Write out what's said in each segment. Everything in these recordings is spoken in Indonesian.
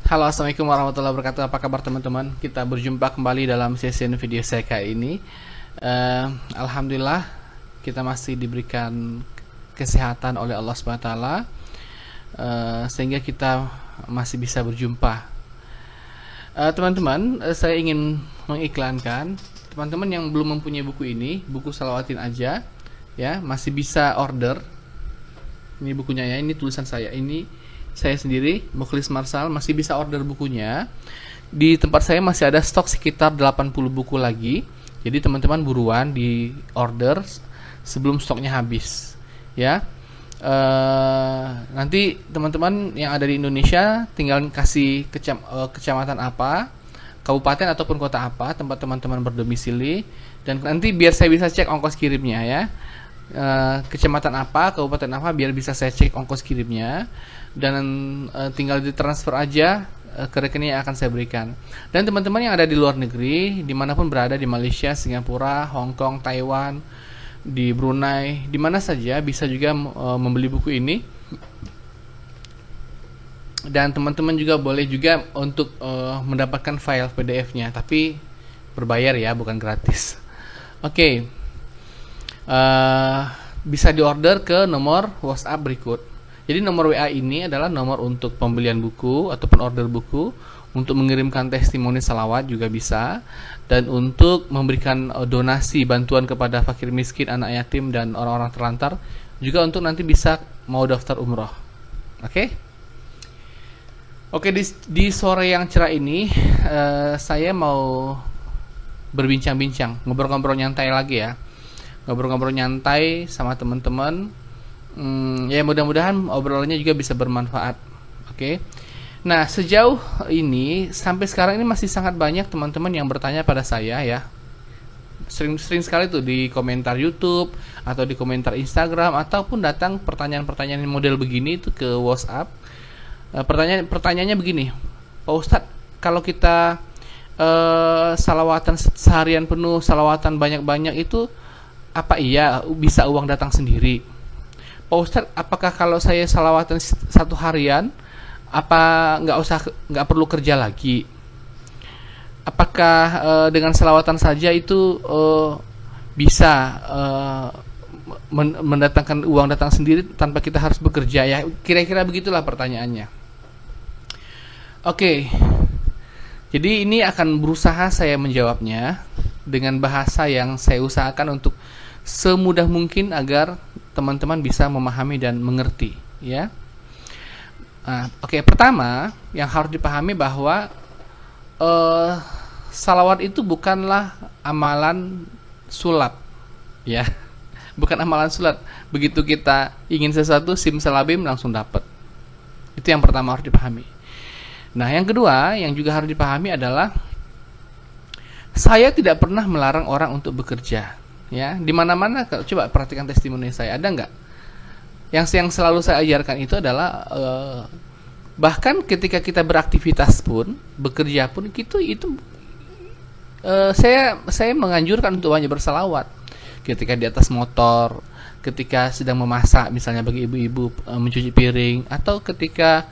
Halo, assalamualaikum warahmatullahi wabarakatuh. Apa kabar teman-teman? Kita berjumpa kembali dalam sesi video saya kali ini. Alhamdulillah kita masih diberikan kesehatan oleh Allah Subhanahu wa taala, sehingga kita masih bisa berjumpa. Teman-teman, saya ingin mengiklankan teman-teman yang belum mempunyai buku ini, buku Salawatin aja, ya masih bisa order. Ini bukunya ya, ini tulisan saya, ini saya sendiri, Mukhlis Marsal, masih bisa order bukunya. Di tempat saya masih ada stok sekitar 80 buku lagi. Jadi teman-teman buruan di order sebelum stoknya habis, ya. Nanti teman-teman yang ada di Indonesia tinggal kasih kecamatan apa, kabupaten ataupun kota apa tempat teman-teman berdomisili, dan nanti biar saya bisa cek ongkos kirimnya ya. Kecamatan apa, kabupaten apa, biar bisa saya cek ongkos kirimnya, dan tinggal ditransfer aja ke rekening yang akan saya berikan. Dan teman-teman yang ada di luar negeri, dimanapun berada, di Malaysia, Singapura, Hong Kong, Taiwan, di Brunei, dimana saja bisa juga membeli buku ini. Dan teman-teman juga boleh juga untuk mendapatkan file PDF-nya, tapi berbayar ya, bukan gratis. Oke. Bisa diorder ke nomor WhatsApp berikut. Jadi nomor WA ini adalah nomor untuk pembelian buku ataupun order buku, untuk mengirimkan testimoni salawat juga bisa, dan untuk memberikan donasi bantuan kepada fakir miskin, anak yatim, dan orang-orang terlantar, juga untuk nanti bisa mau daftar umroh. Oke, di sore yang cerah ini saya mau berbincang-bincang, ngobrol-ngobrol nyantai lagi ya. Ngobrol-ngobrol nyantai sama teman-teman. Ya mudah-mudahan obrolannya juga bisa bermanfaat. Oke. Nah, sejauh ini sampai sekarang ini masih sangat banyak teman-teman yang bertanya pada saya ya. Sering sekali tuh di komentar YouTube atau di komentar Instagram, ataupun datang pertanyaan-pertanyaan model begini itu ke WhatsApp. Pertanyaannya begini, Pak Ustadz, kalau kita salawatan seharian penuh, salawatan banyak-banyak itu, apa iya bisa uang datang sendiri? Pak Ustadz, apakah kalau saya salawatan satu harian, apa nggak perlu kerja lagi? Apakah dengan salawatan saja itu bisa mendatangkan uang datang sendiri tanpa kita harus bekerja? Ya, kira-kira begitulah pertanyaannya. Oke. Jadi ini akan berusaha saya menjawabnya dengan bahasa yang saya usahakan untuk semudah mungkin agar teman-teman bisa memahami dan mengerti, ya. Oke, pertama yang harus dipahami bahwa salawat itu bukanlah amalan sulap, ya. Bukan amalan sulap. Begitu kita ingin sesuatu, simsalabim langsung dapat. Itu yang pertama harus dipahami. Nah, yang kedua yang juga harus dipahami adalah saya tidak pernah melarang orang untuk bekerja. Ya, di mana-mana coba perhatikan testimoni saya, ada nggak? Yang selalu saya ajarkan itu adalah bahkan ketika kita beraktivitas pun, bekerja pun, itu saya menganjurkan untuk banyak bersalawat. Ketika di atas motor, ketika sedang memasak, misalnya bagi ibu-ibu mencuci piring, atau ketika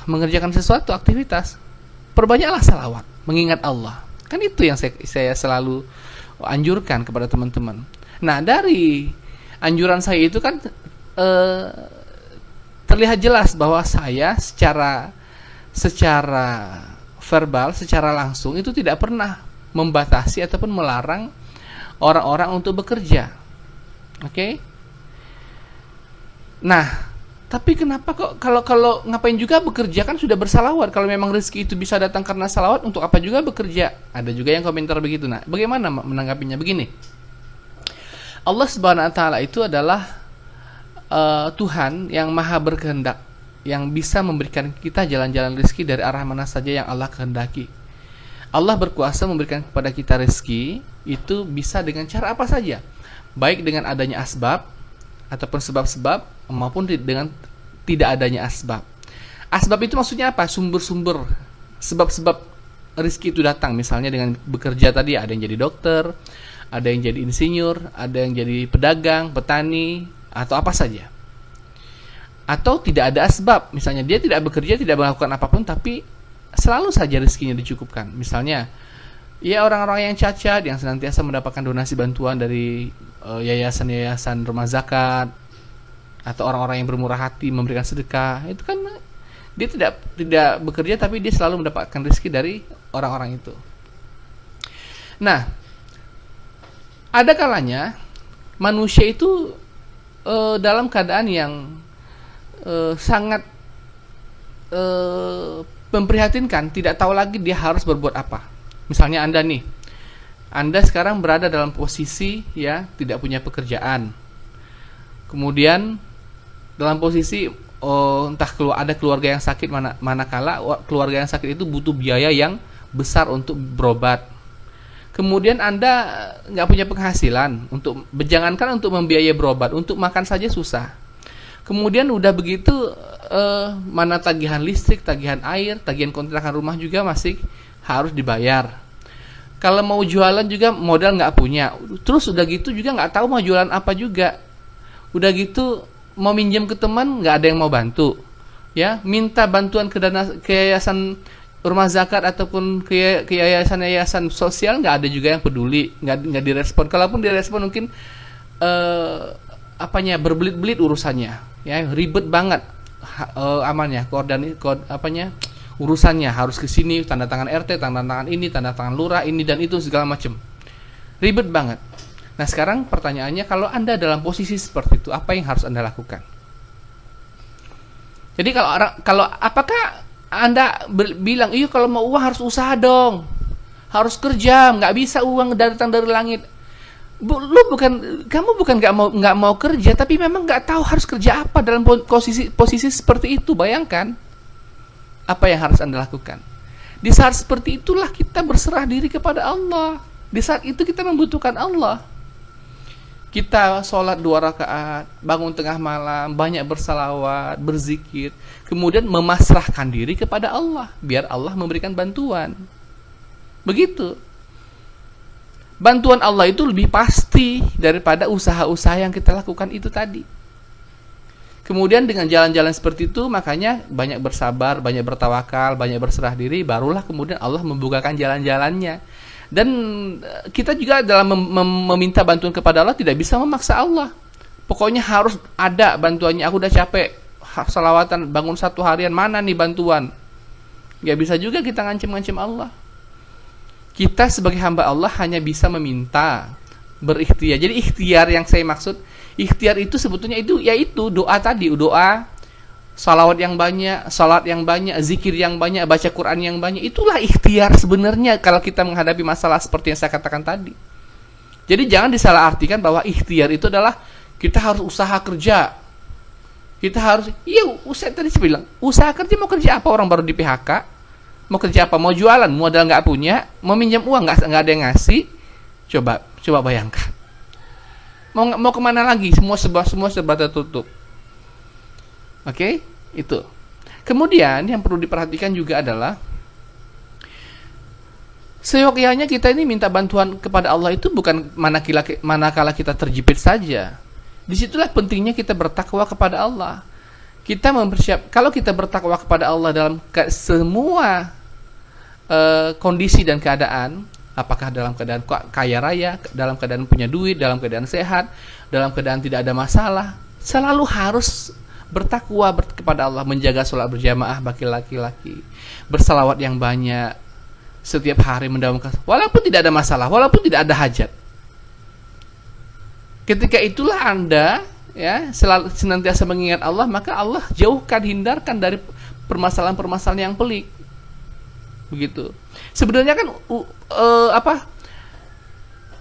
mengerjakan sesuatu aktivitas, perbanyaklah salawat, mengingat Allah. Kan itu yang saya selalu anjurkan kepada teman-teman. Nah, dari anjuran saya itu kan terlihat jelas bahwa saya secara verbal, secara langsung itu tidak pernah membatasi ataupun melarang orang-orang untuk bekerja. Oke? Nah, tapi kenapa kok kalau ngapain juga bekerja, kan sudah bersalawat. Kalau memang rezeki itu bisa datang karena salawat, untuk apa juga bekerja? Ada juga yang komentar begitu. Nah, bagaimana menanggapinya? Begini, Allah Subhanahu wa taala itu adalah Tuhan yang maha berkehendak, yang bisa memberikan kita jalan-jalan rezeki dari arah mana saja yang Allah kehendaki. Allah berkuasa memberikan kepada kita rezeki itu bisa dengan cara apa saja, baik dengan adanya asbab ataupun sebab-sebab, maupun dengan tidak adanya asbab. Asbab itu maksudnya apa? Sumber-sumber, sebab-sebab rezeki itu datang. Misalnya dengan bekerja tadi, ada yang jadi dokter, ada yang jadi insinyur, ada yang jadi pedagang, petani, atau apa saja. Atau tidak ada asbab, misalnya dia tidak bekerja, tidak melakukan apapun, tapi selalu saja rezekinya dicukupkan. Misalnya, ya orang-orang yang cacat, yang senantiasa mendapatkan donasi bantuan dari yayasan-yayasan rumah zakat, atau orang-orang yang bermurah hati memberikan sedekah, itu kan dia tidak bekerja, tapi dia selalu mendapatkan rezeki dari orang-orang itu. Nah, ada kalanya manusia itu dalam keadaan yang sangat memprihatinkan, tidak tahu lagi dia harus berbuat apa. Misalnya Anda sekarang berada dalam posisi ya tidak punya pekerjaan. Kemudian dalam posisi entah ada keluarga yang sakit, manakala keluarga yang sakit itu butuh biaya yang besar untuk berobat. Kemudian Anda nggak punya penghasilan untuk, jangankan untuk membiayai berobat, untuk makan saja susah. Kemudian udah begitu mana tagihan listrik, tagihan air, tagihan kontrakan rumah juga masih harus dibayar. Kalau mau jualan juga modal nggak punya. Terus udah gitu juga nggak tahu mau jualan apa juga. Udah gitu mau minjem ke teman nggak ada yang mau bantu. Ya, minta bantuan ke yayasan rumah zakat ataupun ke yayasan sosial nggak ada juga yang peduli, nggak direspon. Kalaupun direspon mungkin berbelit-belit urusannya, ya ribet banget urusannya harus ke sini, tanda tangan RT, tanda tangan ini, tanda tangan lurah, ini dan itu segala macam, ribet banget. Nah sekarang pertanyaannya, kalau Anda dalam posisi seperti itu, apa yang harus Anda lakukan? Jadi kalau apakah Anda bilang, iya kalau mau uang harus usaha dong, harus kerja, nggak bisa uang datang dari langit. Kamu bukan nggak mau kerja, tapi memang nggak tahu harus kerja apa dalam posisi seperti itu. Bayangkan apa yang harus Anda lakukan. Di saat seperti itulah kita berserah diri kepada Allah. Di saat itu kita membutuhkan Allah. Kita sholat 2 rakaat, bangun tengah malam, banyak bersalawat, berzikir, kemudian memasrahkan diri kepada Allah, biar Allah memberikan bantuan. Begitu. Bantuan Allah itu lebih pasti daripada usaha-usaha yang kita lakukan itu tadi. Kemudian dengan jalan-jalan seperti itu, makanya banyak bersabar, banyak bertawakal, banyak berserah diri, barulah kemudian Allah membukakan jalan-jalannya. Dan kita juga dalam meminta bantuan kepada Allah tidak bisa memaksa Allah. Pokoknya harus ada bantuannya. Aku udah capek salawatan bangun 1 harian, mana nih bantuan? Gak bisa juga kita ngancem-ngancem Allah. Kita sebagai hamba Allah hanya bisa meminta, berikhtiar. Jadi ikhtiar yang saya maksud, ikhtiar itu sebetulnya yaitu doa tadi, doa, salawat yang banyak, salat yang banyak, zikir yang banyak, baca Quran yang banyak. Itulah ikhtiar sebenarnya kalau kita menghadapi masalah seperti yang saya katakan tadi. Jadi jangan disalahartikan bahwa ikhtiar itu adalah kita harus usaha kerja. Kita harus, saya tadi bilang, usaha kerja, mau kerja apa? Orang baru di PHK. Mau kerja apa? Mau jualan, modal nggak punya, mau minjam uang nggak ada yang ngasih. Coba bayangkan. Mau kemana lagi? Semua serba tertutup. Oke, itu. Kemudian yang perlu diperhatikan juga adalah seyogyanya kita ini minta bantuan kepada Allah itu bukan manakala kita terjepit saja. Disitulah pentingnya kita bertakwa kepada Allah. Kita kalau kita bertakwa kepada Allah dalam semua kondisi dan keadaan, apakah dalam keadaan kaya raya, dalam keadaan punya duit, dalam keadaan sehat, dalam keadaan tidak ada masalah, selalu harus bertakwa kepada Allah, menjaga sholat berjamaah bagi laki-laki, bersalawat yang banyak, setiap hari mendawamkan, walaupun tidak ada masalah, walaupun tidak ada hajat. Ketika itulah Anda selalu senantiasa mengingat Allah, maka Allah hindarkan dari permasalahan-permasalahan yang pelik. Begitu. Sebenarnya kan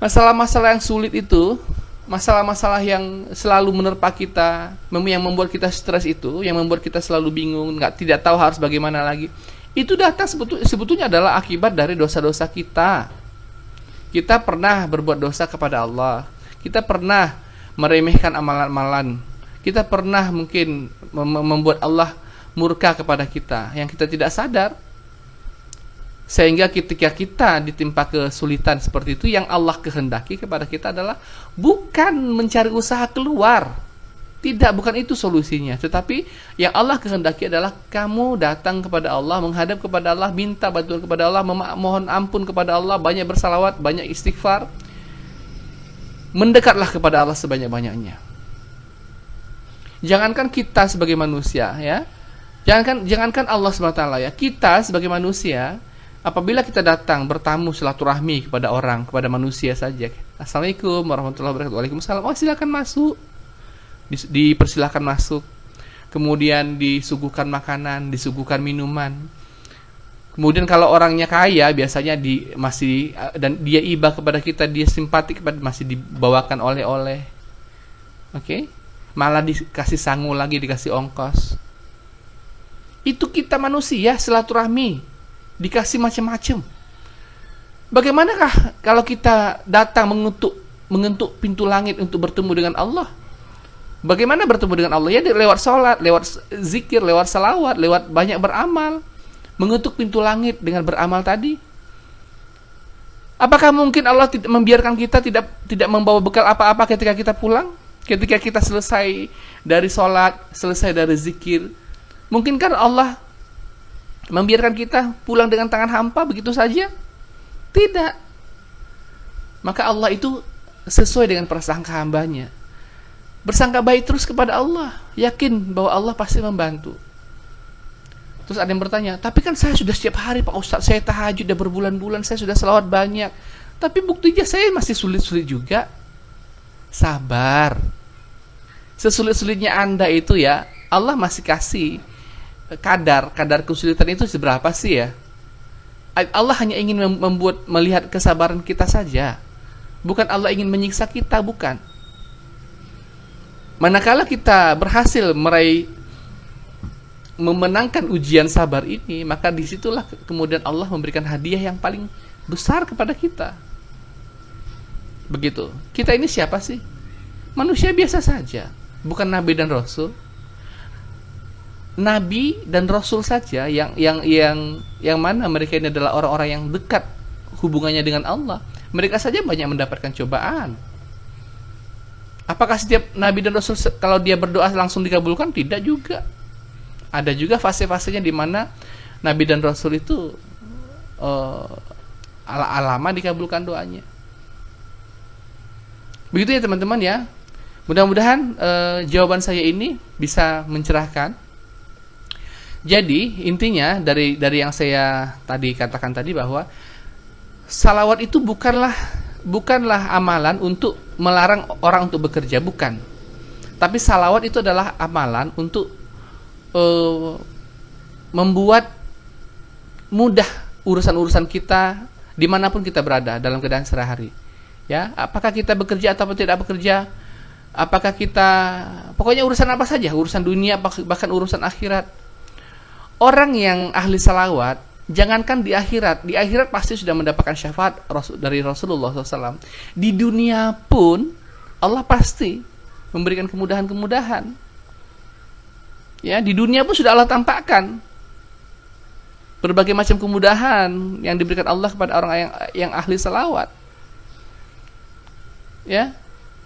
masalah-masalah yang sulit itu, masalah-masalah yang selalu menerpa kita, yang membuat kita stres itu, yang membuat kita selalu bingung, tidak tahu harus bagaimana lagi, itu datang sebetulnya adalah akibat dari dosa-dosa kita. Kita pernah berbuat dosa kepada Allah, kita pernah meremehkan amalan-amalan, kita pernah mungkin membuat Allah murka kepada kita yang kita tidak sadar. Sehingga ketika kita ditimpa kesulitan seperti itu, yang Allah kehendaki kepada kita adalah bukan mencari usaha keluar. Tidak, bukan itu solusinya. Tetapi yang Allah kehendaki adalah kamu datang kepada Allah, menghadap kepada Allah, minta bantuan kepada Allah, mohon ampun kepada Allah, banyak bersalawat, banyak istighfar. Mendekatlah kepada Allah sebanyak-banyaknya. Jangankan kita sebagai manusia, ya. Jangankan Allah SWT, ya. Kita sebagai manusia, apabila kita datang bertamu silaturahmi kepada orang, kepada manusia saja, Assalamualaikum warahmatullahi wabarakatuh, Waalaikumsalam, oh silakan masuk, dipersilahkan masuk, kemudian disuguhkan makanan, disuguhkan minuman. Kemudian kalau orangnya kaya, biasanya dan dia iba kepada kita, dia simpatik kepada, masih dibawakan oleh-oleh, oke? Malah dikasih sangu lagi, dikasih ongkos. Itu kita manusia, silaturahmi, dikasih macam-macam. Bagaimanakah kalau kita datang mengetuk pintu langit untuk bertemu dengan Allah? Bagaimana bertemu dengan Allah? Ya lewat sholat, lewat zikir, lewat salawat, lewat banyak beramal. Mengetuk pintu langit dengan beramal tadi. Apakah mungkin Allah tidak membiarkan kita tidak membawa bekal apa-apa ketika kita pulang? Ketika kita selesai dari sholat, selesai dari zikir, mungkinkah Allah membiarkan kita pulang dengan tangan hampa begitu saja? Tidak. Maka Allah itu sesuai dengan prasangka hambanya. Bersangka baik terus kepada Allah, yakin bahwa Allah pasti membantu. Terus ada yang bertanya, tapi kan saya sudah setiap hari Pak Ustadz, saya tahajud udah berbulan-bulan, saya sudah selawat banyak, tapi buktinya saya masih sulit-sulit juga. Sabar. Sesulit-sulitnya Anda itu ya, Allah masih kasih kadar kesulitan itu seberapa sih ya? Allah hanya ingin melihat kesabaran kita saja. Bukan Allah ingin menyiksa kita, bukan. Manakala kita berhasil memenangkan ujian sabar ini, maka disitulah kemudian Allah memberikan hadiah yang paling besar kepada kita. Begitu. Kita ini siapa sih? Manusia biasa saja, bukan Nabi dan Rasul. Nabi dan Rasul saja yang mana mereka ini adalah orang-orang yang dekat hubungannya dengan Allah. Mereka saja banyak mendapatkan cobaan. Apakah setiap Nabi dan Rasul kalau dia berdoa langsung dikabulkan? Tidak juga. Ada juga fase-fasenya di mana Nabi dan Rasul itu lama dikabulkan doanya. Begitu ya teman-teman ya. Mudah-mudahan jawaban saya ini bisa mencerahkan. Jadi intinya dari yang saya tadi katakan tadi, bahwa salawat itu bukanlah amalan untuk melarang orang untuk bekerja, bukan. Tapi salawat itu adalah amalan untuk membuat mudah urusan-urusan kita dimanapun kita berada dalam keadaan sehari-hari. Ya, apakah kita bekerja atau tidak bekerja, apakah kita, pokoknya urusan apa saja, urusan dunia bahkan urusan akhirat. Orang yang ahli salawat, jangankan di akhirat pasti sudah mendapatkan syafaat dari Rasulullah SAW. Di dunia pun Allah pasti memberikan kemudahan-kemudahan. Ya, di dunia pun sudah Allah tampakkan berbagai macam kemudahan yang diberikan Allah kepada orang yang ahli salawat. Ya,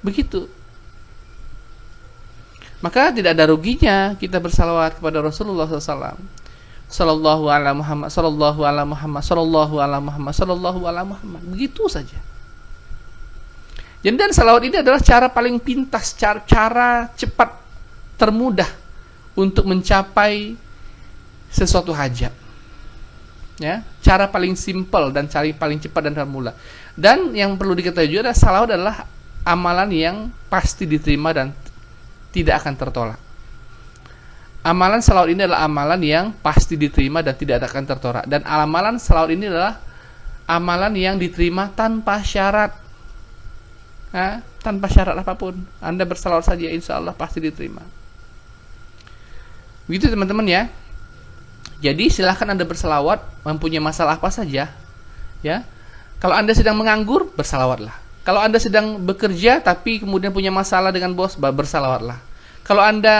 begitu. Maka tidak ada ruginya kita bersalawat kepada Rasulullah SAW. Sallallahu ala Muhammad, sallallahu ala Muhammad, sallallahu ala Muhammad, sallallahu ala Muhammad. Begitu saja. Dan salawat ini adalah cara paling pintas, cara cepat, termudah untuk mencapai sesuatu hajat. Ya, cara paling simpel dan cara paling cepat dan termula. Dan yang perlu diketahui juga adalah salawat adalah amalan yang pasti diterima dan tidak akan tertolak. Amalan salawat ini adalah amalan yang pasti diterima dan tidak akan tertolak. Dan amalan salawat ini adalah amalan yang diterima tanpa syarat. Tanpa syarat apapun. Anda bersalawat saja, insya Allah pasti diterima. Begitu teman-teman ya. Jadi silahkan Anda bersalawat, mempunyai masalah apa saja. Ya. Kalau Anda sedang menganggur, bersalawatlah. Kalau Anda sedang bekerja tapi kemudian punya masalah dengan bos, bersalawatlah. Kalau Anda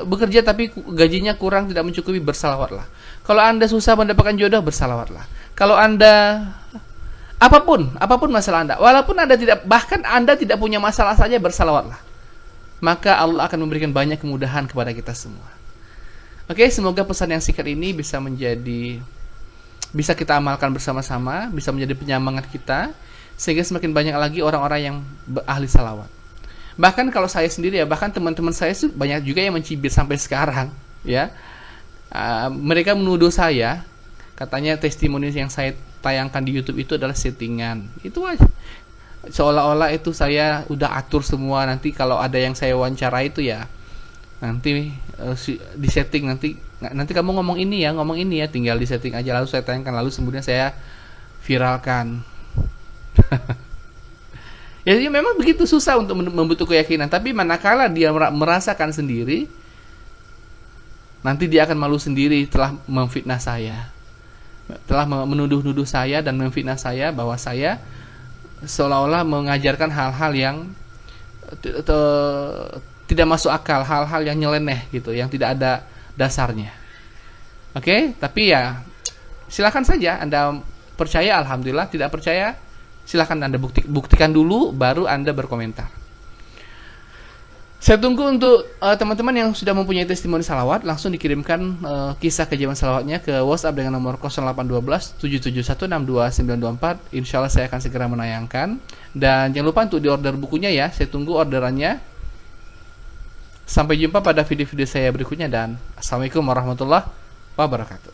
bekerja tapi gajinya kurang, tidak mencukupi, bersalawatlah. Kalau Anda susah mendapatkan jodoh, bersalawatlah. Kalau Anda apapun masalah Anda, walaupun Anda tidak punya masalah saja, bersalawatlah. maka Allah akan memberikan banyak kemudahan kepada kita semua. Oke, semoga pesan yang singkat ini bisa kita amalkan bersama-sama, bisa menjadi penyemangat kita, sehingga semakin banyak lagi orang-orang yang ahli salawat. Bahkan kalau saya sendiri ya, bahkan teman-teman saya banyak juga yang mencibir sampai sekarang, ya. Mereka menuduh saya, katanya testimoni yang saya tayangkan di YouTube itu adalah settingan. Itu aja. Seolah-olah itu saya udah atur semua, nanti kalau ada yang saya wawancara itu ya nanti disetting, nanti kamu ngomong ini ya, tinggal disetting aja, lalu saya tayangkan, lalu kemudian saya viralkan. Ya, memang begitu susah untuk membentuk keyakinan, tapi manakala dia merasakan sendiri, nanti dia akan malu sendiri telah memfitnah saya, telah menuduh-nuduh saya dan memfitnah saya bahwa saya seolah-olah mengajarkan hal-hal yang tidak masuk akal, hal-hal yang nyeleneh gitu, yang tidak ada dasarnya. Oke, tapi ya silakan saja Anda percaya, alhamdulillah, tidak percaya silakan Anda buktikan dulu baru Anda berkomentar. Saya tunggu untuk teman-teman yang sudah mempunyai testimoni salawat, langsung dikirimkan kisah keajaiban salawatnya ke WhatsApp dengan nomor 0812 771 62924. Insya Allah saya akan segera menayangkan. Dan jangan lupa untuk diorder bukunya ya, saya tunggu orderannya. Sampai jumpa pada video-video saya berikutnya, dan Assalamualaikum warahmatullahi wabarakatuh.